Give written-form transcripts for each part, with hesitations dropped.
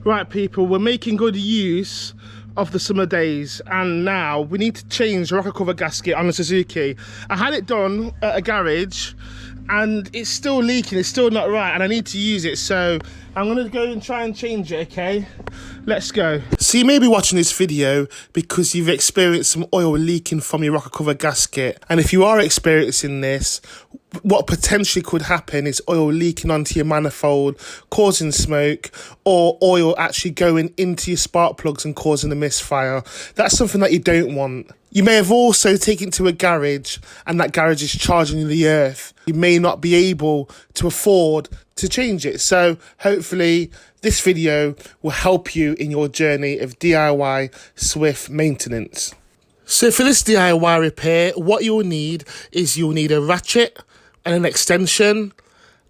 Right people, we're making good use of the summer days, and now we need to change the rocker cover gasket on the Suzuki. I had it done at a garage and it's still leaking, it's still not right, and I need to use it, so I'm gonna go and try and change it, okay? Let's go. So you may be watching this video because you've experienced some oil leaking from your rocker cover gasket, and if you are experiencing this, what potentially could happen is oil leaking onto your manifold, causing smoke, or oil actually going into your spark plugs and causing a misfire. That's something that you don't want. You may have also taken it to a garage and that garage is charging you the earth. You may not be able to afford to change it. So hopefully this video will help you in your journey of DIY Swift maintenance. So for this DIY repair, what you'll need is you'll need a ratchet and an extension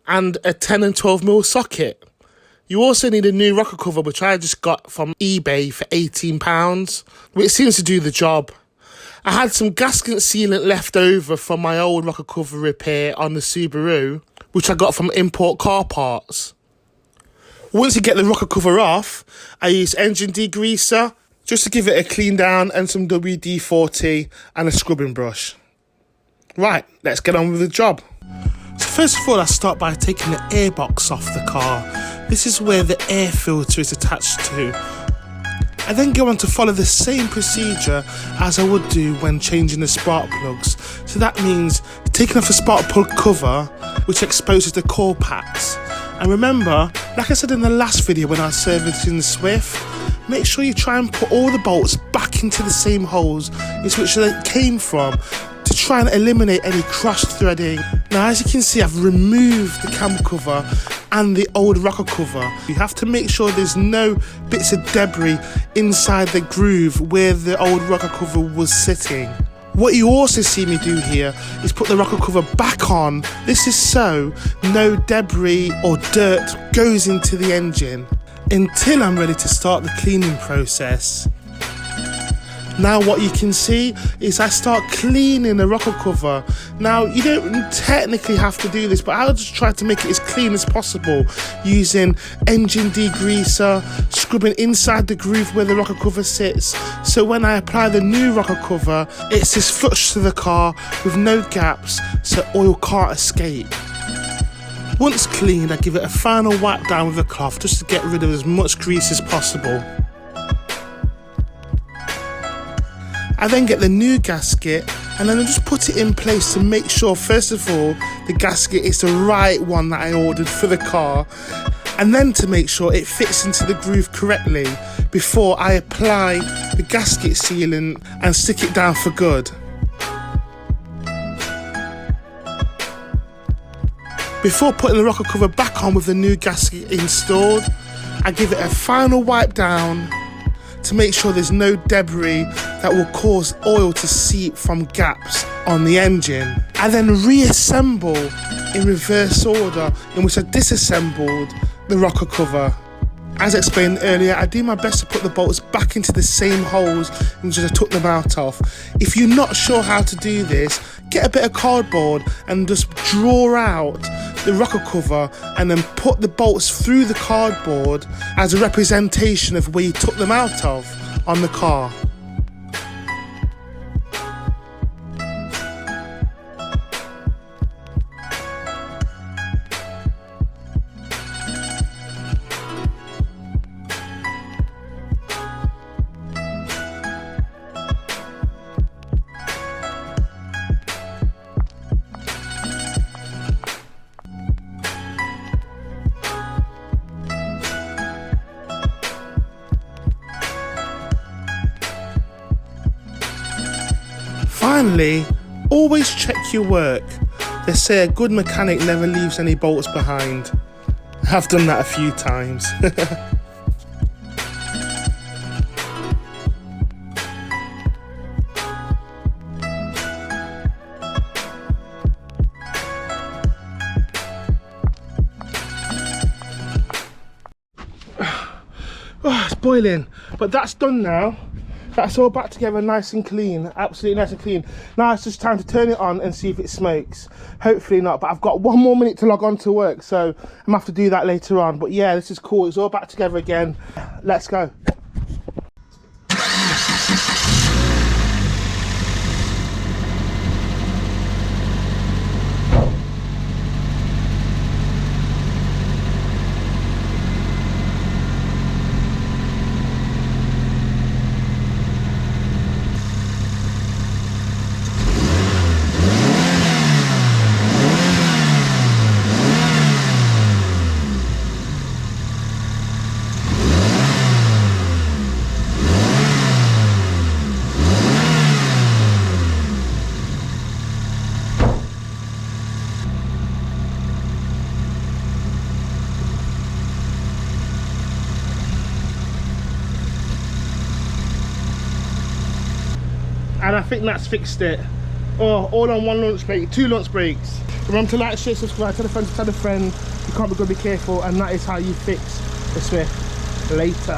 and a 10 and 12mm socket. You also need a new rocker cover, which I just got from eBay for £18, which seems to do the job. I had some gasket sealant left over from my old rocker cover repair on the Subaru, which I got from import car parts. Once you get the rocker cover off, I use engine degreaser just to give it a clean down and some WD-40 and a scrubbing brush. Right, let's get on with the job. So first of all, I start by taking the airbox off the car. This is where the air filter is attached to. I then go on to follow the same procedure as I would do when changing the spark plugs. So that means taking off the spark plug cover, which exposes the core packs. And remember, like I said in the last video when I was servicing the Swift, make sure you try and put all the bolts back into the same holes in which they came from, to try and eliminate any cross threading. Now, as you can see, I've removed the cam cover and the old rocker cover. You have to make sure there's no bits of debris inside the groove where the old rocker cover was sitting. What you also see me do here is put the rocker cover back on. This is so no debris or dirt goes into the engine until I'm ready to start the cleaning process. Now what you can see is I start cleaning the rocker cover. Now you don't technically have to do this, but I'll just try to make it as clean as possible using engine degreaser, scrubbing inside the groove where the rocker cover sits, so when I apply the new rocker cover, it's as flush to the car with no gaps so oil can't escape. Once cleaned, I give it a final wipe down with a cloth just to get rid of as much grease as possible. I then get the new gasket and then I just put it in place to make sure, first of all, the gasket is the right one that I ordered for the car, and then to make sure it fits into the groove correctly before I apply the gasket sealant and stick it down for good. Before putting the rocker cover back on with the new gasket installed, I give it a final wipe down to make sure there's no debris that will cause oil to seep from gaps on the engine. I then reassemble in reverse order in which I disassembled the rocker cover. As explained earlier, I do my best to put the bolts back into the same holes in which I took them out of. If you're not sure how to do this, get a bit of cardboard and just draw out the rocker cover and then put the bolts through the cardboard as a representation of where you took them out of on the car. Finally, always check your work. They say a good mechanic never leaves any bolts behind. I've done that a few times. Oh, it's boiling, but that's done now. That's all back together nice and clean, absolutely nice and clean. Now it's just time to turn it on and see if it smokes. Hopefully not, but I've got 1 more minute to log on to work, so I'm gonna have to do that later on. But yeah, this is cool, it's all back together again. Let's go. And I think that's fixed it. Oh, all on 1 lunch break, 2 lunch breaks. Remember to like, share, subscribe, tell a friend to tell a friend. You can't be good, be careful, and that is how you fix the Swift. Later.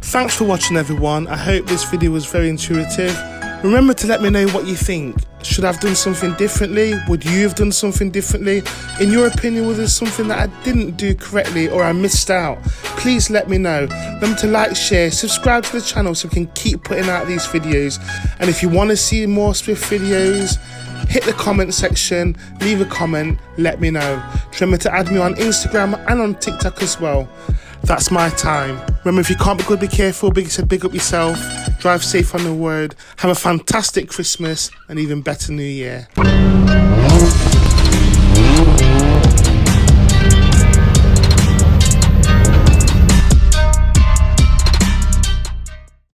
Thanks for watching, everyone. I hope this video was very intuitive. Remember to let me know what you think. Should I have done something differently? Would you have done something differently? In your opinion, was there something that I didn't do correctly or I missed out? Please let me know. Remember to like, share, subscribe to the channel so we can keep putting out these videos. And if you want to see more Swift videos, hit the comment section, leave a comment, let me know. Remember to add me on Instagram and on TikTok as well. That's my time. Remember, if you can't be good, be careful. Biggie said, big up yourself. Drive safe on the road. Have a fantastic Christmas and even better New Year.